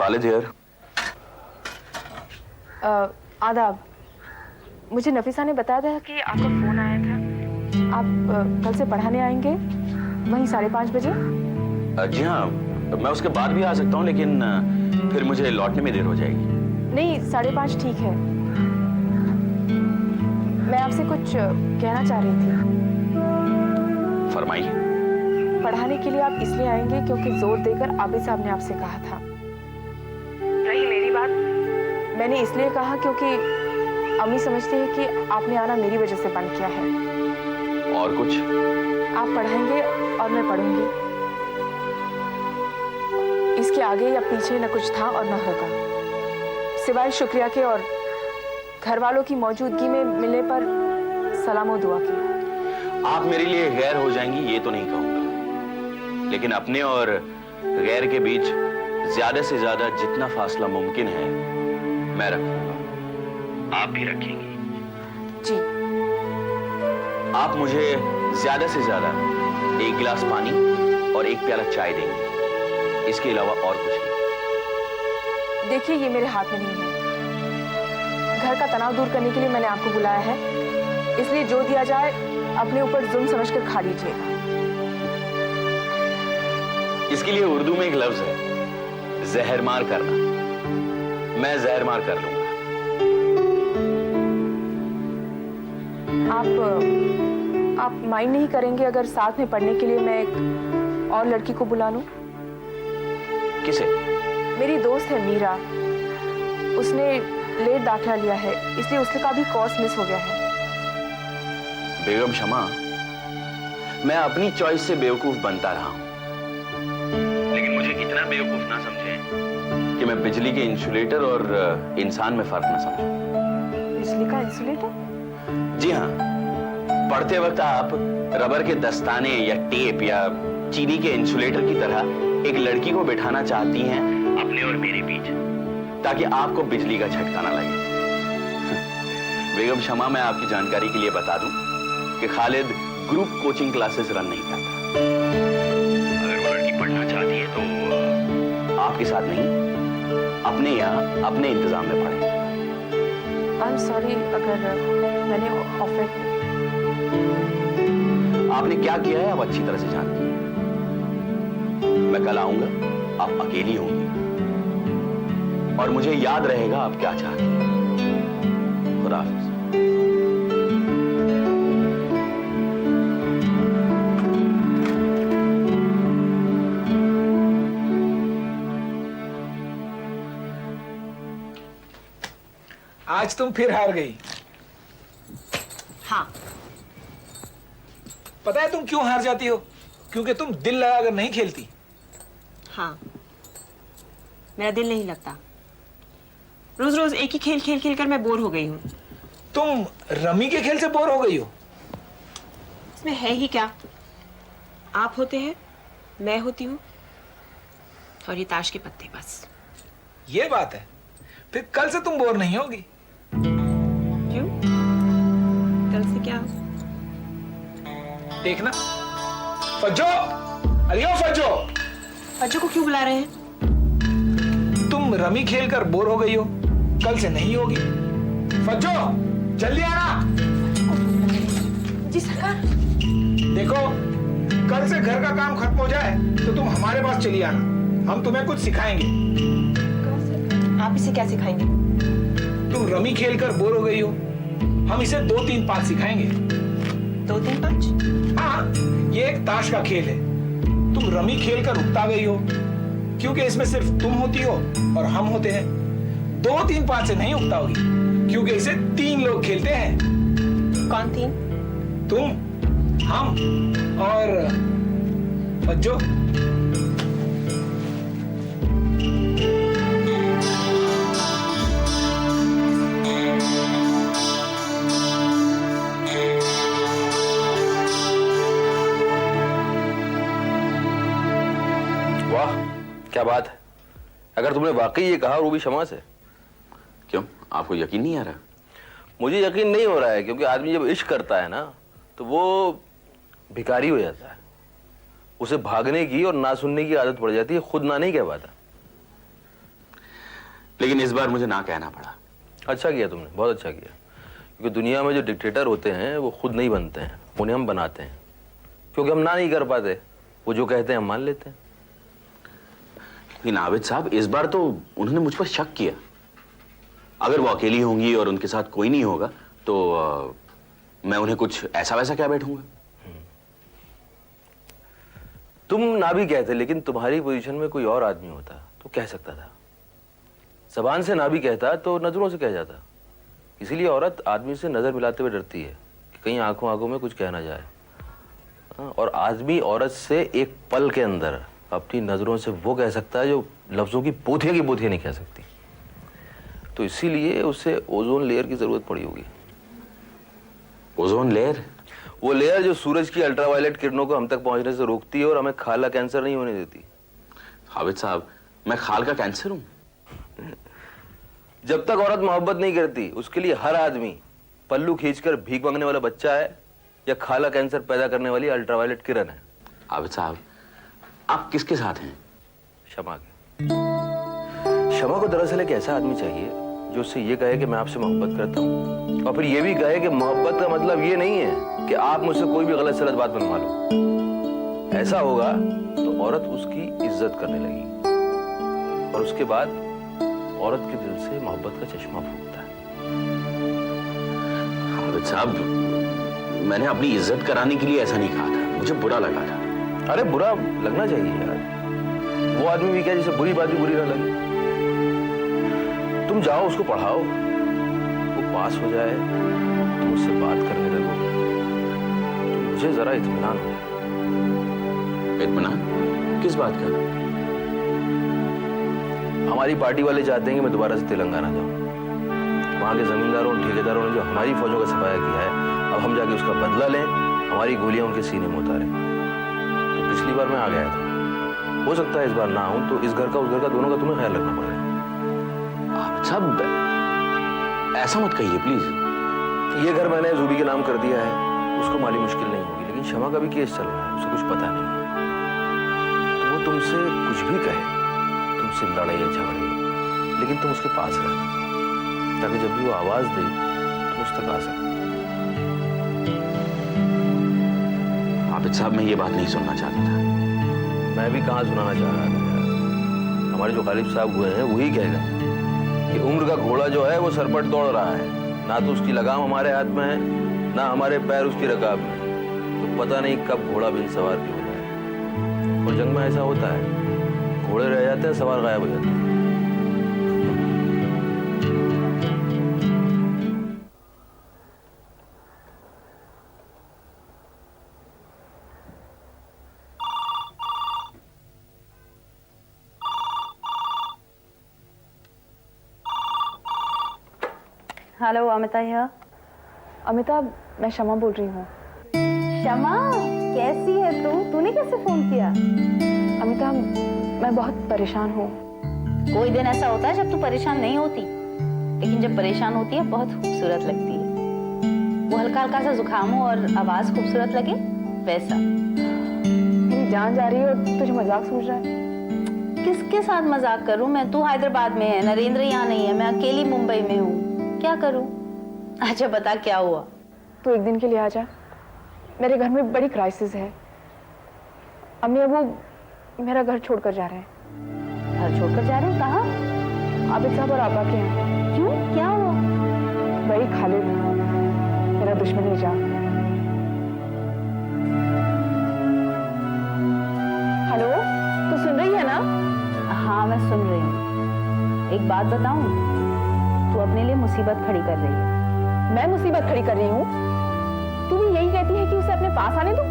Khalid here. आदाब। मुझे नफीसा ने बताया था कि आपका फोन आया था। आप कल से पढ़ाने आएंगे वहीं 5:30 बजे? जी हाँ, मैं उसके बाद भी आ सकता हूँ, लेकिन फिर मुझे लौटने में देर हो जाएगी। नहीं, 5:30 ठीक है। मैं आपसे कुछ कहना चाह रही थी। फरमाइए। पढ़ाने के लिए आप इसलिए आएंगे क्योंकि जोर देकर आबिद साहब ने आपसे कहा था। रही मेरी बात, मैंने इसलिए कहा क्योंकि अम्मी समझती है कि आपने आना मेरी वजह से बंद किया है। और कुछ? आप पढ़ाएंगे और मैं पढ़ूंगी। इसके आगे या पीछे न कुछ था और न होगा, सिवाय शुक्रिया के और घर वालों की मौजूदगी में मिलने पर सलाम और दुआ की। आप मेरे लिए गैर हो जाएंगी ये तो नहीं कहूंगा, लेकिन अपने और गैर के बीच ज्यादा से ज्यादा जितना फासला मुमकिन है मैं रखूंगा, आप भी रखेंगी। जी। आप मुझे ज्यादा से ज्यादा 1 गिलास पानी और 1 प्याला चाय देंगी, इसके अलावा और कुछ नहीं। देखिए, ये मेरे हाथ में नहीं है। घर का तनाव दूर करने के लिए मैंने आपको बुलाया है, इसलिए जो दिया जाए अपने ऊपर जुल्म समझकर खा लीजिएगा। इसके लिए उर्दू में एक लफ्ज है, जहरमार करना। मैं जहरमार कर लूंगा। आप माइंड नहीं करेंगे अगर साथ में पढ़ने के लिए मैं एक और लड़की को बुला लूं? किसे? मेरी दोस्त है मीरा, उसने लेट दाखिला लिया है, इसलिए उसका भी कोर्स मिस हो गया है। बेगम शमा, मैं अपनी चॉइस से बेवकूफ बनता रहा हूं, लेकिन मुझे इतना बेवकूफ ना समझें कि मैं बिजली के इंसुलेटर और इंसान में फर्क ना समझूं। बिजली का इंसुलेटर? जी हाँ, पढ़ते वक्त आप रबर के दस्ताने या टेप या चीनी के इंसुलेटर की तरह एक लड़की को बिठाना चाहती हैं अपने और मेरे बीच, ताकि आपको बिजली का झटका ना लगे। बेगम शमा, मैं आपकी जानकारी के लिए बता दूं कि Khalid group coaching classes run नहीं करता। अगर वो लड़की पढ़ना चाहती है तो आपके साथ नहीं, अपने यहाँ अपने इंतजाम में पढ़े। आई एम सॉरी अगर मैंने ऑफर किया। आपने क्या किया है आप अच्छी तरह से जानती हैं। मैं कल आऊंगा, आप अकेली होंगी और मुझे याद रहेगा आप क्या चाहती हैं। खुदा हाफिज। आज तुम फिर हार गई। हाँ। पता है तुम क्यों हार जाती हो? क्योंकि तुम दिल लगाकर नहीं खेलती। हाँ, मेरा दिल नहीं लगता। रोज रोज एक ही खेल खेल खेल कर मैं बोर हो गई हूँ। तुम रमी के खेल से बोर हो गई हो? इसमें है ही क्या? आप होते हैं, मैं होती हूँ और ये ताश के पत्ते, बस। ये बात है। फिर कल से तुम बोर नहीं होगी। क्यों? कल से क्या? देखना। फज्जो, अलियो फज्जो। फज्जो को क्यों बुला रहे हैं? तुम रमी खेलकर बोर हो गई हो, कल से नहीं होगी। फज्जो, जल्दी आना। जी सरकार। देखो, कल से घर का काम खत्म हो जाए तो तुम हमारे पास चली आना, हम तुम्हें कुछ सिखाएंगे। आप इसे क्या सिखाएंगे? तुम रमी खेलकर बोर हो गई हो, हम इसे 2, 3, 5 सिखाएंगे। 2, 3, 5? हाँ, ये एक ताश का खेल है। तुम रमी खेलकर उकता गई हो, क्योंकि इसमें सिर्फ तुम होती हो और हम होते हैं। 2, 3, 5 से नहीं उकता होगी, क्योंकि इसे 3 लोग खेलते हैं। कौन 3? तुम, हम और फज्जो। वाह, क्या बात है। अगर तुमने वाकई ये कहा और वो भी शमा से। क्यों, आपको यकीन नहीं आ रहा? मुझे यकीन नहीं हो रहा है, क्योंकि आदमी जब इश्क करता है ना तो वो भिखारी हो जाता है। उसे भागने की और ना सुनने की आदत पड़ जाती है, खुद ना नहीं कह पाता। लेकिन इस बार मुझे ना कहना पड़ा। अच्छा किया तुमने, बहुत अच्छा किया। क्योंकि दुनिया में जो डिक्टेटर होते हैं वो खुद नहीं बनते हैं, उन्हें हम बनाते हैं। क्योंकि हम ना नहीं कर पाते, वो जो कहते हैं हम मान लेते हैं। लेकिन आबिद साहब, इस बार तो उन्होंने मुझ पर शक किया। अगर वो अकेली होंगी और उनके साथ कोई नहीं होगा तो मैं उन्हें कुछ ऐसा वैसा क्या बैठूंगा। तुम ना भी कहते, लेकिन तुम्हारी पोजीशन में कोई और आदमी होता तो कह सकता था। जबान से ना भी कहता तो नजरों से कह जाता। इसीलिए औरत आदमी से नजर मिलाते हुए डरती है कि कहीं आंखों आंखों में कुछ कहना जाए। और आदमी औरत से एक पल के अंदर अपनी नजरों से वो कह सकता है जो लफ्जों की पोथियां नहीं कह सकती। तो इसीलिए उसे ओजोन लेयर की जरूरत पड़ी होगी। Ozone layer? वो लेयर जो सूरज की अल्ट्रावायलेट किरणों को हम तक पहुंचने से रोकती है और हमें खाल का कैंसर नहीं होने देती। आबिद साहब, मैं खाल का कैंसर हूं? जब तक औरत मोहब्बत नहीं करती, उसके लिए हर आदमी पल्लू खींचकर भीख मांगने वाला बच्चा है या खाला कैंसर पैदा करने वाली अल्ट्रावायलेट किरण है। आबिद साहब, आप किसके साथ हैं? शमा के। शमा को दरअसल एक ऐसा आदमी चाहिए जो उससे ये कहे कि मैं आपसे मोहब्बत करता हूँ, और फिर ये भी कहे कि मोहब्बत का मतलब ये नहीं है कि आप मुझसे कोई भी गलत सलत बात बनवा लो। ऐसा होगा तो औरत उसकी इज्जत करने लगेगी और उसके बाद औरत के दिल से मोहब्बत का चश्मा फूटता है। आबिद साहब, मैंने अपनी इज्जत कराने के लिए ऐसा नहीं कहा था, मुझे बुरा लगा था। अरे बुरा लगना चाहिए यार। वो आदमी भी क्या जिसे बुरी बात भी बुरी ना लगे। तुम जाओ, उसको पढ़ाओ, वो पास हो जाए, तुम उससे बात करने लगो, तो मुझे जरा इत्मीनान हो जाए। इत्मीनान? किस बात का? हमारी पार्टी वाले चाहते हैं कि मैं दोबारा से तेलंगाना जाऊं। वहां के जमींदारों और ठेकेदारों ने जो हमारी फौजों का सफाया किया है, अब हम जाके उसका बदला लें, हमारी गोलियां उनके सीने में उतारें। तो पिछली बार मैं आ गया था, हो सकता है इस बार ना आऊं, तो इस घर का उस घर का दोनों का तुम्हें ख्याल रखना पड़ेगा। साहब, ऐसा मत कहिए प्लीज। ये घर मैंने जूबी के नाम कर दिया है, उसको माली मुश्किल नहीं होगी, लेकिन शमा का भी केस चल रहा है, उसे कुछ पता नहीं है। तो वो तुमसे कुछ भी कहे, तुमसे लड़े या झगड़े, लेकिन तुम उसके पास रहना, ताकि जब भी वो आवाज दे तुम उस तक आ सको। आबिद साहब, मैं ये बात नहीं सुनना चाहता था। मैं भी कहाँ सुनाना चाह रहा था यार। हमारे जो गालिब साहब हुए हैं वही कह गए कि उम्र का घोड़ा जो है वो सरपट दौड़ रहा है, ना तो उसकी लगाम हमारे हाथ में है, ना हमारे पैर उसकी रकाब में। तो पता नहीं कब घोड़ा बिन सवार की हो जाए। और जंग में ऐसा होता है, घोड़े रह जाते हैं, सवार गायब हो जाते हैं। Hello Amita here. अमिता, मैं शमा बोल रही हूँ। शमा, कैसी है तू? तूने कैसे फोन किया? अमिता, मैं बहुत परेशान हूँ। कोई दिन ऐसा होता है जब तू परेशान नहीं होती, लेकिन जब परेशान होती है बहुत खूबसूरत लगती है। वो हल्का हल्का सा जुकाम हो और आवाज खूबसूरत लगे, वैसा। मेरी जान जा रही है और तुझे मजाक समझ रहा है। किसके साथ मजाक करूं मैं? तू हैदराबाद में है, नरेंद्र यहाँ नहीं है, मैं अकेली मुंबई में हूँ, क्या करूं? अच्छा बता क्या हुआ? तू एक दिन के लिए आ जा, मेरे घर में बड़ी क्राइसिस है। अम्मी अबू मेरा घर छोड़कर जा रहे हैं। घर छोड़कर जा रहे हैं? कहाँ? आबिद साहब और आपा के हैं। क्यों, क्या हुआ? वही खालिद, मेरा दुश्मन ही जान। हेलो, तू सुन रही है ना? हाँ मैं सुन रही हूँ। एक बात बताऊं, तू अपने लिए मुसीबत खड़ी कर रही है। मैं मुसीबत खड़ी कर रही हूँ? तू भी यही कहती है कि उसे अपने पास आने दो?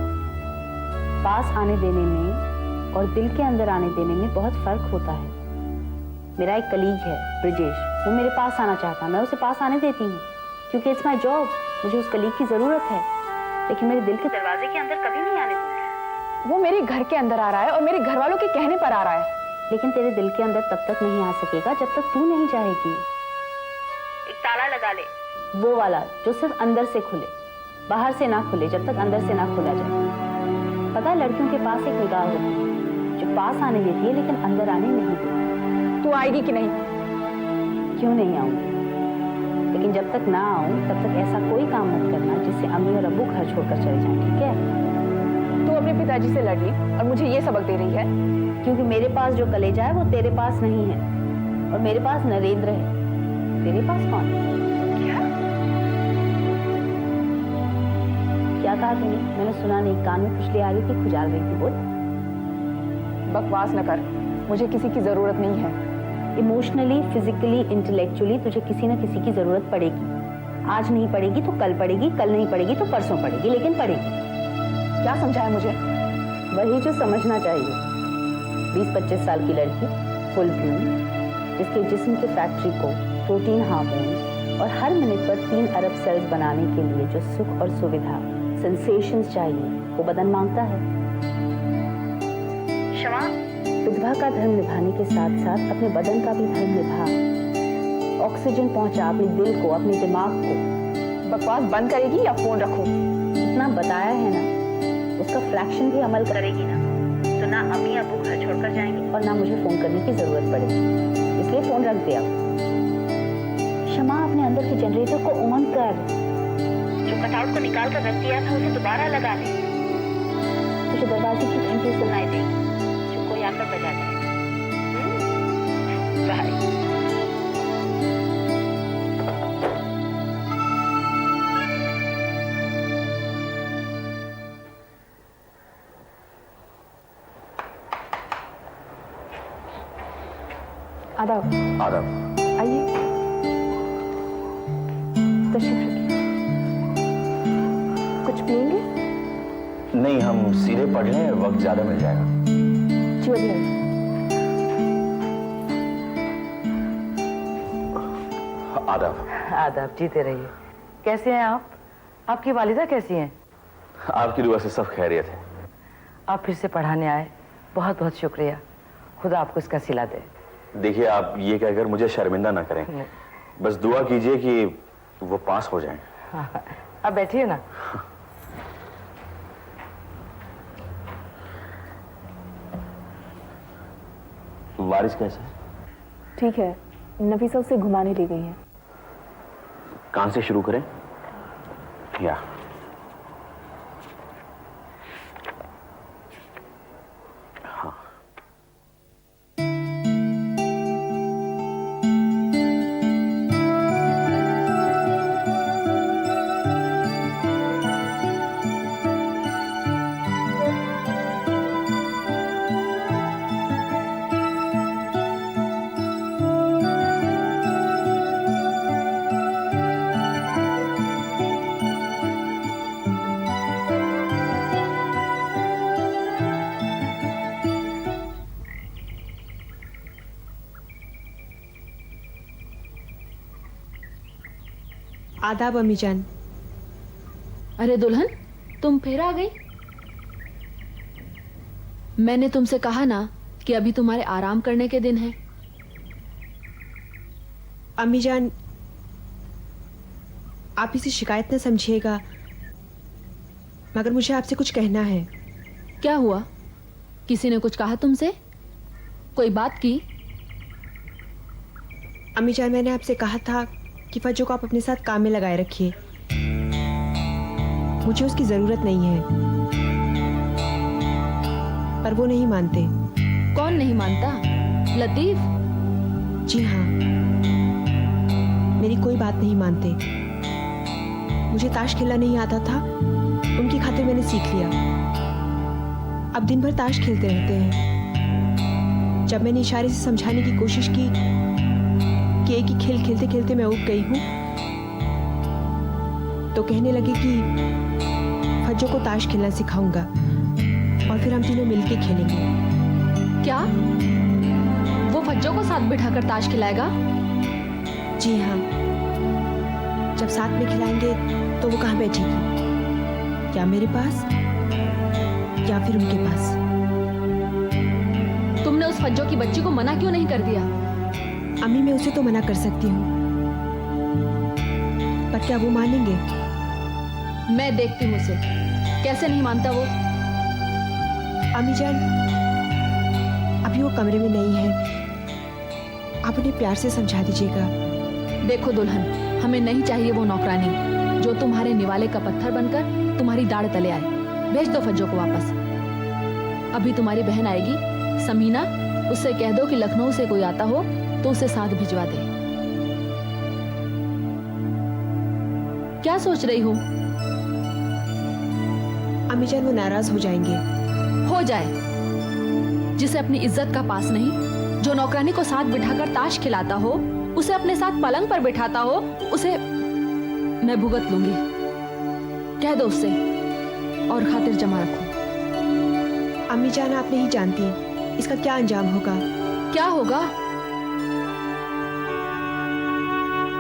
पास आने देने में और दिल के अंदर आने देने में बहुत फर्क होता है। मेरा एक कलीग है ब्रिजेश, वो मेरे पास आना चाहता है, मैं उसे पास आने देती हूँ क्योंकि इट्स माई जॉब, मुझे उस कलीग की जरूरत है। लेकिन मेरे दिल के दरवाजे के अंदर कभी नहीं आने दूंगी। वो मेरे घर के अंदर आ रहा है और मेरे घर वालों के कहने पर आ रहा है। लेकिन तेरे दिल के अंदर तब तक नहीं आ सकेगा जब तक तू नहीं चाहेगी। एक ताला लगा ले, वो वाला जो सिर्फ अंदर से खुले, बाहर से ना खुले, जब तक अंदर से ना खोला जाए। पता है लड़कियों के पास एक निगाह होती है जो पास आने देती है लेकिन अंदर आने नहीं देती। तू आएगी कि नहीं? क्यों नहीं आऊंगी, लेकिन जब तक ना आऊं तब तक ऐसा कोई काम मत करना जिससे अम्मी और अब्बू घर छोड़कर चले जाएं, ठीक है? तू अपने पिताजी से लड़ रही और मुझे ये सबक दे रही है? क्योंकि मेरे पास जो कलेजा है वो तेरे पास नहीं है, और मेरे पास नरेंद्र है। तेरे पास कौन है? क्या कहा तूने? मैंने सुना नहीं, कान में खुजली आ रही थी, खुजाल रही थी। बोल। बकवास न कर, मुझे किसी की जरूरत नहीं है। इमोशनली, फिजिकली, इंटेलेक्चुअली तुझे किसी न किसी की जरूरत पड़ेगी। आज नहीं पड़ेगी तो कल पड़ेगी, कल नहीं पड़ेगी तो परसों पड़ेगी, लेकिन पड़ेगी। क्या समझाया मुझे? वही जो समझना चाहिए। 20-25 साल की लड़की, फुल ब्लूम, जिसके जिस्म के फैक्ट्री को प्रोटीन हार्मोन्स और हर मिनट पर 3 अरब सेल्स बनाने के लिए जो सुख और सुविधा, सेंसेशंस चाहिए, वो बदन मांगता है। क्षमा, विधवा का धर्म निभाने के साथ साथ अपने बदन का भी धर्म निभा। ऑक्सीजन पहुंचा अपने दिल को, अपने दिमाग को। बकवास बंद करेगी या फोन रखूं? इतना बताया है ना, उसका फ्रैक्शन भी अमल करेगी ना, तो ना अम्मी अब्बू घर छोड़कर जाएंगे और ना मुझे फोन करने की जरूरत पड़ेगी। इसलिए फोन रख दिया। क्षमा, अपने अंदर के जनरेटर को ऑन कर। जो कटआउट को निकाल कर रख दिया था उसे दोबारा लगा ले। तुझे दरवाजे की घंटी सुनाई देगी जो कोई आकर बजा जाएगा। बाय। आदाब। आदाब। आइए, तशरीफ रखिए। कुछ पिएंगे? नहीं, हम सीधे पढ़ लें, वक्त ज्यादा मिल जाएगा। जी अभी आइए। आदाब। आदाब, जीते रहिए। कैसे हैं आप? आपकी वालिदा कैसी हैं? आपकी दुआ से सब खैरियत है। आप फिर से पढ़ाने आए, बहुत बहुत शुक्रिया। खुदा आपको इसका सिला दे। देखिए, आप ये कहकर मुझे शर्मिंदा ना करें, बस दुआ कीजिए कि वो पास हो जाएं। हाँ, अब बैठिए ना। वारिस कैसा है? ठीक है, नफीसा उसे घुमाने ले गई है। कहां से शुरू करें? या हाँ। आदाब अम्मी जान। अरे दुल्हन, तुम फिर आ गई? मैंने तुमसे कहा ना कि अभी तुम्हारे आराम करने के दिन हैं। अम्मी जान, आप इसे शिकायत न समझिएगा, मगर मुझे आपसे कुछ कहना है। क्या हुआ? किसी ने कुछ कहा तुमसे? कोई बात की? अम्मी जान, मैंने आपसे कहा था कि फज्जो को आप अपने साथ काम में लगाए रखिए। मुझे उसकी जरूरत नहीं है, पर वो नहीं मानते। कौन नहीं मानता? लतीफ? जी हाँ, मेरी कोई बात नहीं मानते। मुझे ताश खेलना नहीं आता था, उनकी खातिर मैंने सीख लिया। अब दिन भर ताश खेलते रहते हैं। जब मैंने इशारे से समझाने की कोशिश की कि एक ही खेल खेलते खेलते मैं ऊब गई हूं, तो कहने लगे कि फज्जो को ताश खेलना सिखाऊंगा और फिर हम तीनों मिलके खेलेंगे। क्या वो फज्जो को साथ बिठाकर ताश खिलाएगा? जी हाँ, जब साथ में खिलाएंगे तो वो कहाँ बैठेगी? या मेरे पास या फिर उनके पास। तुमने उस फज्जो की बच्ची को मना क्यों नहीं कर दिया? अम्मी, मैं उसे तो मना कर सकती हूँ, पर क्या वो मानेंगे? मैं देखती हूँ उसे, कैसे नहीं मानता वो। अम्मी जान, अभी वो कमरे में नहीं है, आप उन्हें प्यार से समझा दीजिएगा। देखो दुल्हन, हमें नहीं चाहिए वो नौकरानी जो तुम्हारे निवाले का पत्थर बनकर तुम्हारी दाढ़ तले आए। भेज दो फज्जो को वापस। अभी तुम्हारी बहन आएगी समीना, उससे कह दो कि लखनऊ से कोई आता हो तो उसे साथ भिजवा दे। क्या सोच रही हो? अम्मी जान वो नाराज हो जाएंगे। हो जाए। जिसे अपनी इज्जत का पास नहीं, जो नौकरानी को साथ बिठाकर ताश खिलाता हो, उसे अपने साथ पलंग पर बिठाता हो, उसे मैं भुगत लूंगी। कह दो उससे और खातिर जमा रखो। अम्मी जान आप नहीं जानती इसका क्या अंजाम होगा। क्या होगा?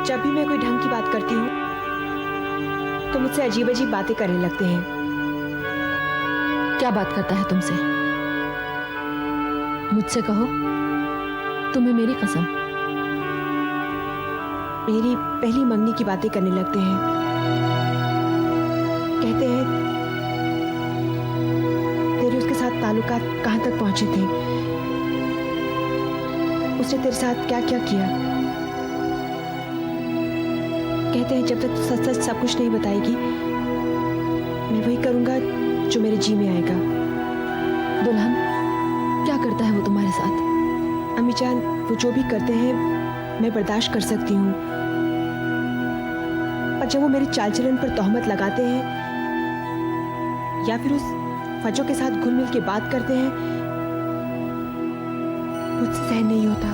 जब भी मैं कोई ढंग की बात करती हूँ तो मुझसे अजीब अजीब बातें करने लगते हैं। क्या बात करता है तुमसे? मुझसे कहो। तुम्हें मेरी कसम। मेरी पहली मंगनी की बातें करने लगते हैं। कहते हैं तेरे उसके साथ ताल्लुकात कहाँ तक पहुंचे थे, उसने तेरे साथ क्या क्या किया। कहते हैं जब तक तू सच सच सब कुछ नहीं बताएगी मैं वही करूंगा जो मेरे जी में आएगा। दुल्हन, क्या करता है वो तुम्हारे साथ? अम्मी जान वो जो भी करते हैं मैं बर्दाश्त कर सकती हूँ, पर जब वो मेरे चाल चलन पर तोहमत लगाते हैं या फिर उस फजो के साथ घुल मिल के बात करते हैं मुझसे सहन नहीं होता।